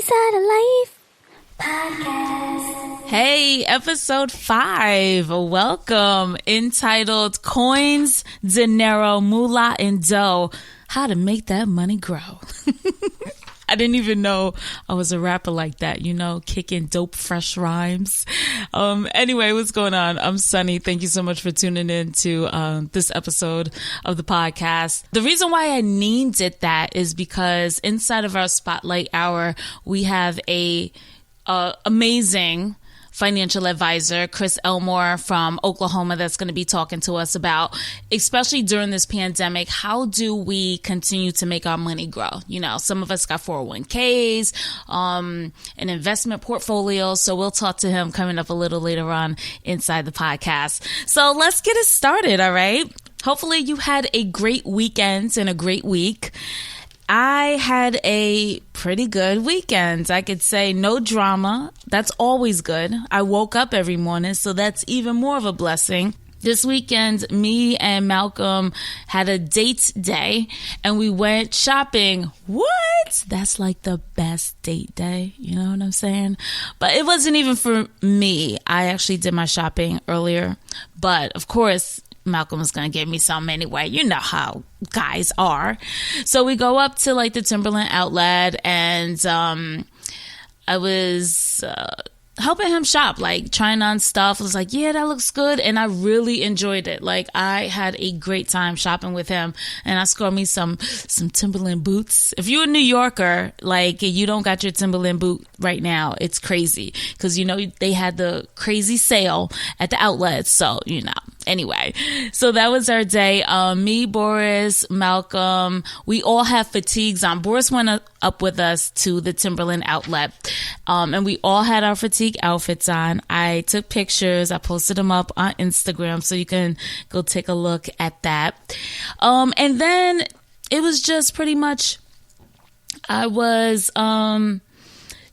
Inside of Life Podcast. Hey, episode 5. Welcome. Entitled Coins, Dinero, Mulah, and Dough. How to make that money grow. I didn't even know I was a rapper like that, kicking dope, fresh rhymes. Anyway, what's going on? I'm Sonny. Thank you so much for tuning in to this episode of the podcast. The reason why I named it that is because inside of our Spotlight Hour, we have a amazing financial advisor, Chris Elmore from Oklahoma, that's going to be talking to us about, especially during this pandemic, how do we continue to make our money grow? Some of us got 401ks, an investment portfolio. So we'll talk to him coming up a little later on inside the podcast. So let's get it started. All right. Hopefully you had a great weekend and a great week. I had a pretty good weekend. I could say no drama. That's always good. I woke up every morning, so that's even more of a blessing. This weekend, me and Malcolm had a date day and we went shopping. What? That's like the best date day. You know what I'm saying? But it wasn't even for me. I actually did my shopping earlier. But of course, Malcolm was going to give me some anyway. You know how guys are. So we go up to like the Timberland outlet and I was helping him shop, like trying on stuff. I was like, yeah, that looks good. And I really enjoyed it. Like I had a great time shopping with him and I scored me some Timberland boots. If you're a New Yorker, like you don't got your Timberland boot right now, it's crazy because, they had the crazy sale at the outlet. So, anyway, so that was our day. Me, Boris, Malcolm, we all have fatigues on. Boris went up with us to the Timberland outlet, and we all had our fatigue outfits on. I took pictures. I posted them up on Instagram, so you can go take a look at that. And then it was just pretty much, I was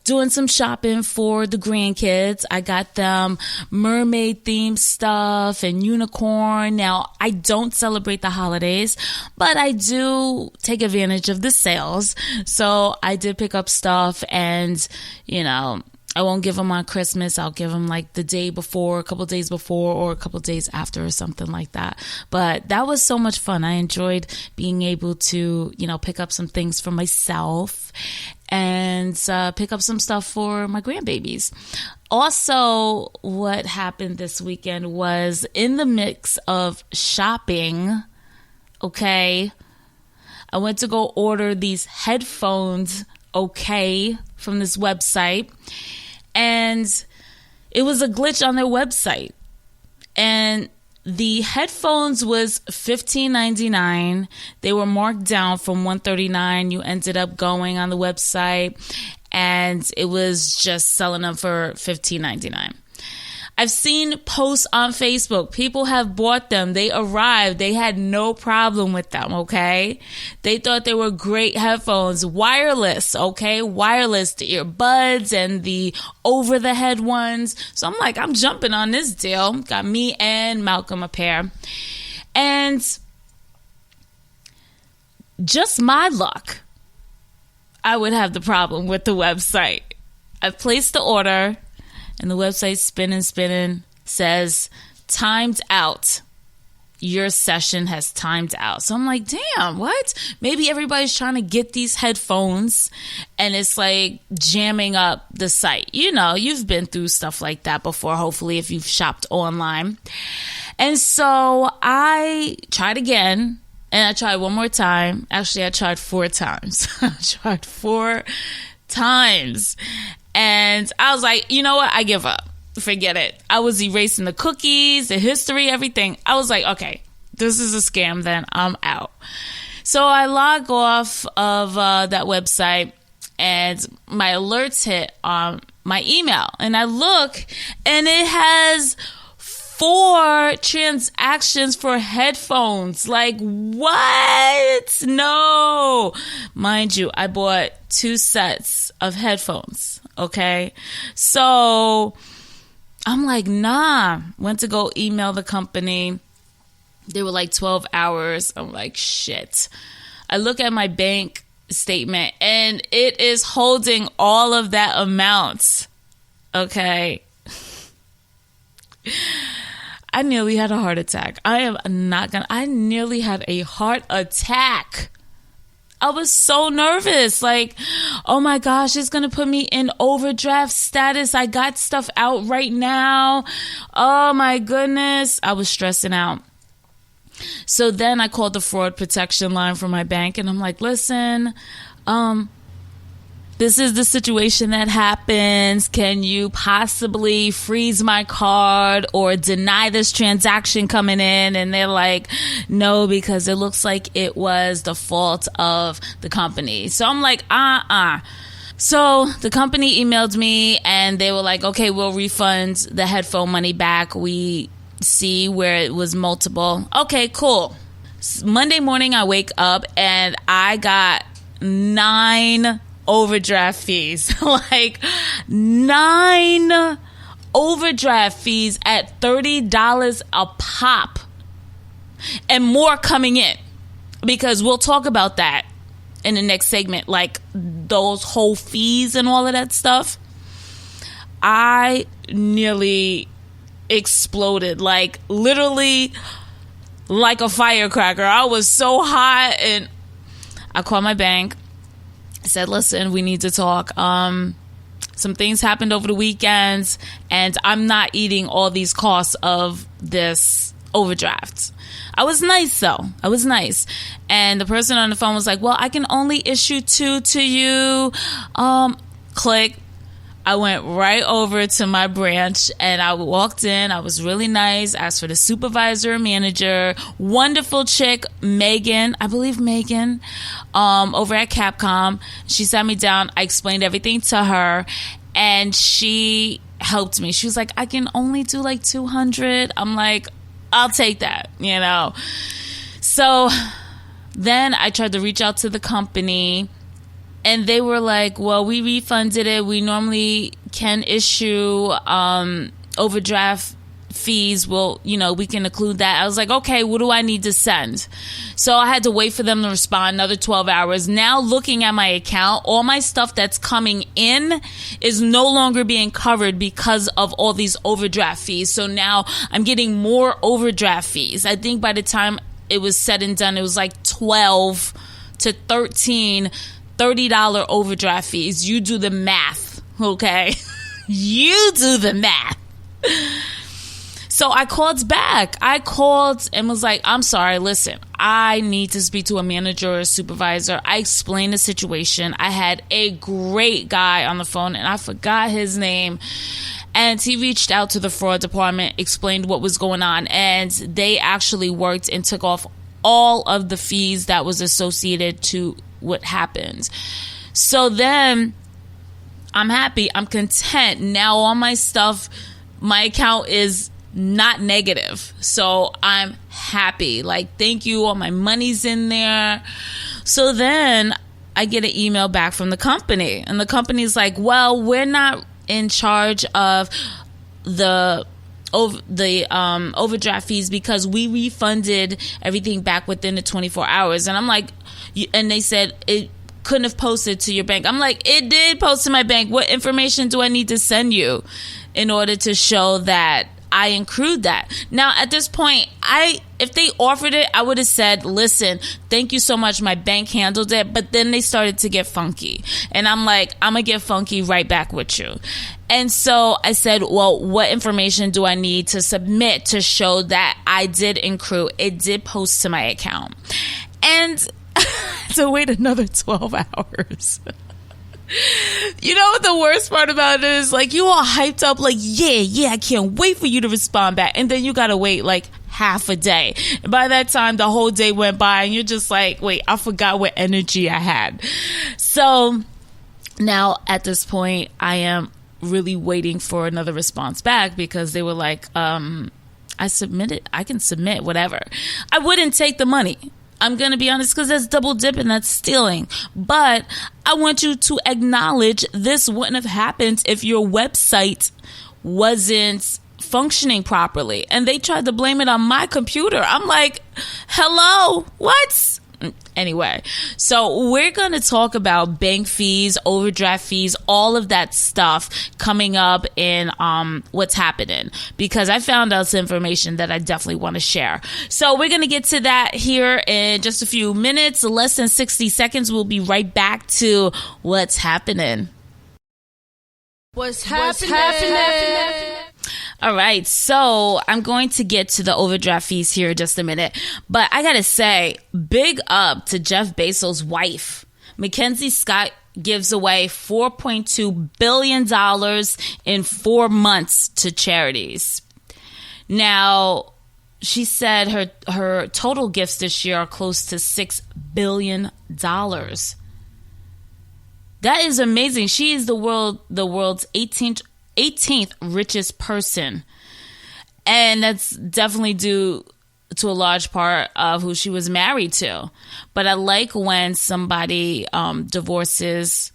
doing some shopping for the grandkids. I got them mermaid themed stuff and unicorn. Now, I don't celebrate the holidays, but I do take advantage of the sales. So I did pick up stuff and, I won't give them on Christmas. I'll give them like the day before, a couple days before, or a couple days after or something like that. But that was so much fun. I enjoyed being able to, pick up some things for myself and pick up some stuff for my grandbabies. Also, what happened this weekend was in the mix of shopping, okay, I went to go order these headphones, okay, from this website. And it was a glitch on their website. And the headphones was $15.99. They were marked down from $139. You ended up going on the website and it was just selling them for $15.99. I've seen posts on Facebook. People have bought them. They arrived. They had no problem with them, okay? They thought they were great headphones. Wireless, okay? Wireless, the earbuds and the over-the-head ones. So I'm like, I'm jumping on this deal. Got me and Malcolm a pair. And just my luck, I would have the problem with the website. I placed the order. And the website spinning, says, timed out. Your session has timed out. So I'm like, damn, what? Maybe everybody's trying to get these headphones and it's like jamming up the site. You've been through stuff like that before, hopefully, if you've shopped online. And so I tried again and I tried one more time. Actually, I tried 4 times. I tried 4 times. And I was like, you know what? I give up. Forget it. I was erasing the cookies, the history, everything. I was like, okay, this is a scam, then I'm out. So I log off of that website and my alerts hit on my email. And I look and it has 4 transactions for headphones. Like, what? No. Mind you, I bought 2 sets of headphones. Okay. So I'm like, nah. Went to go email the company. They were like 12 hours. I'm like, shit. I look at my bank statement, and it is holding all of that amount. Okay. I nearly had a heart attack. I nearly had a heart attack. I was so nervous. Like, oh my gosh, it's going to put me in overdraft status. I got stuff out right now. Oh my goodness. I was stressing out. So then I called the fraud protection line for my bank, and I'm like, listen, this is the situation that happens. Can you possibly freeze my card or deny this transaction coming in? And they're like, no, because it looks like it was the fault of the company. So I'm like, So the company emailed me, and they were like, okay, we'll refund the headphone money back. We see where it was multiple. Okay, cool. Monday morning, I wake up and I got 9 overdraft fees. Like 9 overdraft fees at $30 a pop, and more coming in, because we'll talk about that in the next segment, like those whole fees and all of that stuff. I nearly exploded, like literally like a firecracker. I was so hot, and I called my bank. I said, listen, we need to talk. Some things happened over the weekends, and I'm not eating all these costs of this overdraft. I was nice, though. I was nice. And the person on the phone was like, well, I can only issue 2 to you. Click. I went right over to my branch, and I walked in. I was really nice. Asked for the supervisor and manager. Wonderful chick, Megan. I believe Megan, over at Capcom. She sat me down. I explained everything to her, and she helped me. She was like, I can only do like 200. I'm like, I'll take that, you know. So then I tried to reach out to the company, and they were like, well, we refunded it. We normally can issue overdraft fees. Well, you know, we can include that. I was like, okay, what do I need to send? So I had to wait for them to respond another 12 hours. Now looking at my account, all my stuff that's coming in is no longer being covered because of all these overdraft fees. So now I'm getting more overdraft fees. I think by the time it was said and done, it was like 12 to 13 $30 overdraft fees. You do the math, okay? You do the math. So I called back. I called and was like, I'm sorry, listen, I need to speak to a manager or a supervisor. I explained the situation. I had a great guy on the phone, and I forgot his name. And he reached out to the fraud department, explained what was going on, and they actually worked and took off all of the fees that was associated to what happened. So then I'm happy. I'm content. Now all my stuff, my account is not negative. So I'm happy. Like, thank you. All my money's in there. So then I get an email back from the company, and the company's like, well, we're not in charge of the overdraft fees because we refunded everything back within the 24 hours. And I'm like, and they said it couldn't have posted to your bank. I'm like, it did post to my bank. What information do I need to send you in order to show that I accrued that? Now, at this point, if they offered it, I would have said, listen, thank you so much. My bank handled it. But then they started to get funky. And I'm like, I'm going to get funky right back with you. And so I said, well, what information do I need to submit to show that I did accrue? It did post to my account. And to wait another 12 hours. You know what the worst part about it is? Like, you all hyped up, like, yeah, I can't wait for you to respond back. And then you got to wait like half a day. And by that time, the whole day went by, and you're just like, wait, I forgot what energy I had. So now at this point, I am really waiting for another response back, because they were like, I can submit whatever. I wouldn't take the money. I'm going to be honest, because that's double dipping, that's stealing. But I want you to acknowledge this wouldn't have happened if your website wasn't functioning properly. And they tried to blame it on my computer. I'm like, hello, what? Anyway, so we're going to talk about bank fees, overdraft fees, all of that stuff coming up in what's happening, because I found out some information that I definitely want to share. So we're going to get to that here in just a few minutes, less than 60 seconds. We'll be right back to what's happening. What's happening? All right, so I'm going to get to the overdraft fees here in just a minute. But I got to say, big up to Jeff Bezos' wife. Mackenzie Scott gives away $4.2 billion in 4 months to charities. Now, she said her total gifts this year are close to $6 billion. That is amazing. She is the world's 18th richest person. And that's definitely due to a large part of who she was married to. But I like when somebody divorces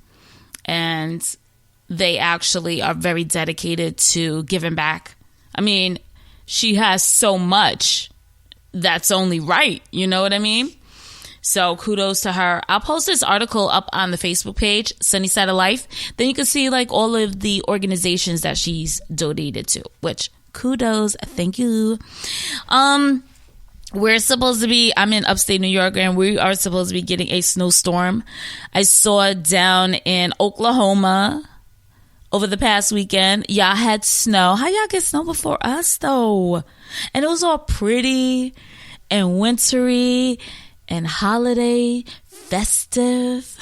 and they actually are very dedicated to giving back. I mean, she has so much that's only right. You know what I mean? So kudos to her. I'll post this article up on the Facebook page, Sunny Side of Life. Then you can see like all of the organizations that she's donated to, which kudos. Thank you. We're supposed to be, I'm in upstate New York, and we are supposed to be getting a snowstorm. I saw down in Oklahoma over the past weekend, y'all had snow. How y'all get snow before us though? And it was all pretty and wintry and holiday festive.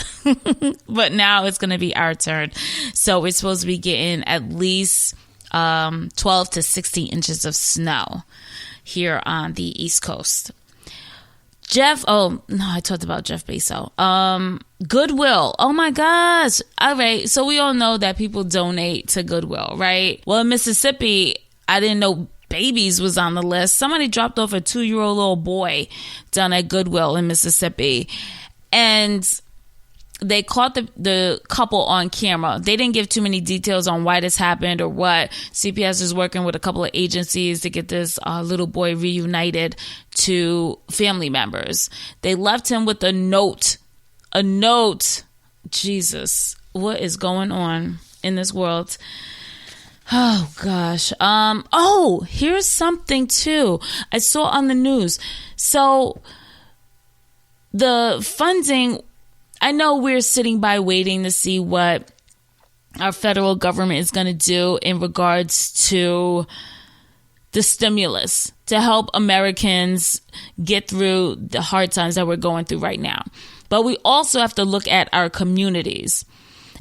But now it's going to be our turn. So we're supposed to be getting at least 12 to 16 inches of snow here on the East Coast. I talked about Jeff Bezos. Goodwill. Oh my gosh. All right. So we all know that people donate to Goodwill, right? Well, in Mississippi, I didn't know babies was on the list. Somebody dropped off a 2-year-old little boy down at Goodwill in Mississippi, and they caught the couple on camera. They didn't give too many details on why this happened or what. CPS is working with a couple of agencies to get this little boy reunited to family members. They left him with a note. A note. Jesus, what is going on in this world? Oh, gosh. Here's something, too. I saw on the news. So the funding, I know we're sitting by waiting to see what our federal government is going to do in regards to the stimulus to help Americans get through the hard times that we're going through right now. But we also have to look at our communities.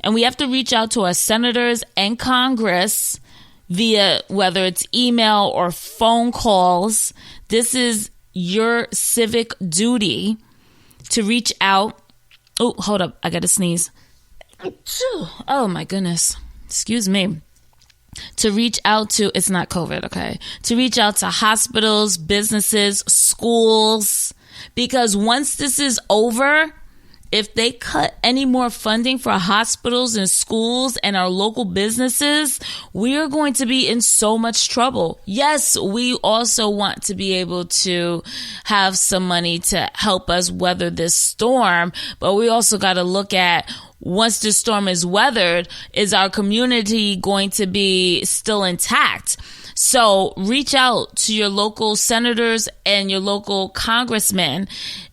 And we have to reach out to our senators and Congress via whether it's email or phone calls. This is your civic duty to reach out. Oh, hold up. I got to sneeze. Oh, my goodness. Excuse me. To reach out to, it's not COVID, okay? To reach out to hospitals, businesses, schools. Because once this is over, if they cut any more funding for hospitals and schools and our local businesses, we are going to be in so much trouble. Yes, we also want to be able to have some money to help us weather this storm, but we also got to look at, once the storm is weathered, is our community going to be still intact? So reach out to your local senators and your local congressmen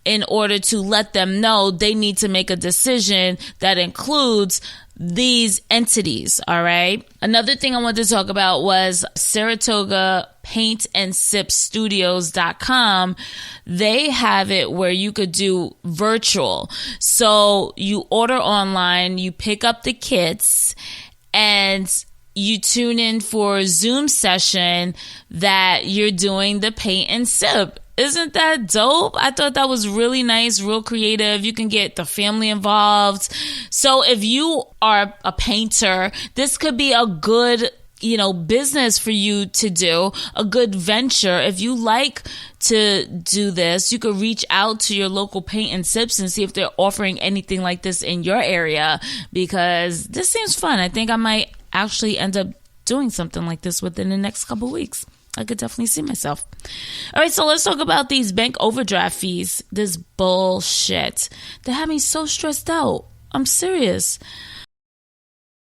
in order to let them know they need to make a decision that includes these entities. All right. Another thing I wanted to talk about was Saratoga Paint and Sip Studios.com. They have it where you could do virtual. So you order online, you pick up the kits, and you tune in for a Zoom session that you're doing the paint and sip. Isn't that dope? I thought that was really nice, real creative. You can get the family involved. So if you are a painter, this could be a good, business for you to do, a good venture. If you like to do this, you could reach out to your local paint and sips and see if they're offering anything like this in your area, because this seems fun. I think I might actually end up doing something like this within the next couple weeks. I could definitely see myself. All right, so let's talk about these bank overdraft fees. This bullshit. They have me so stressed out. I'm serious.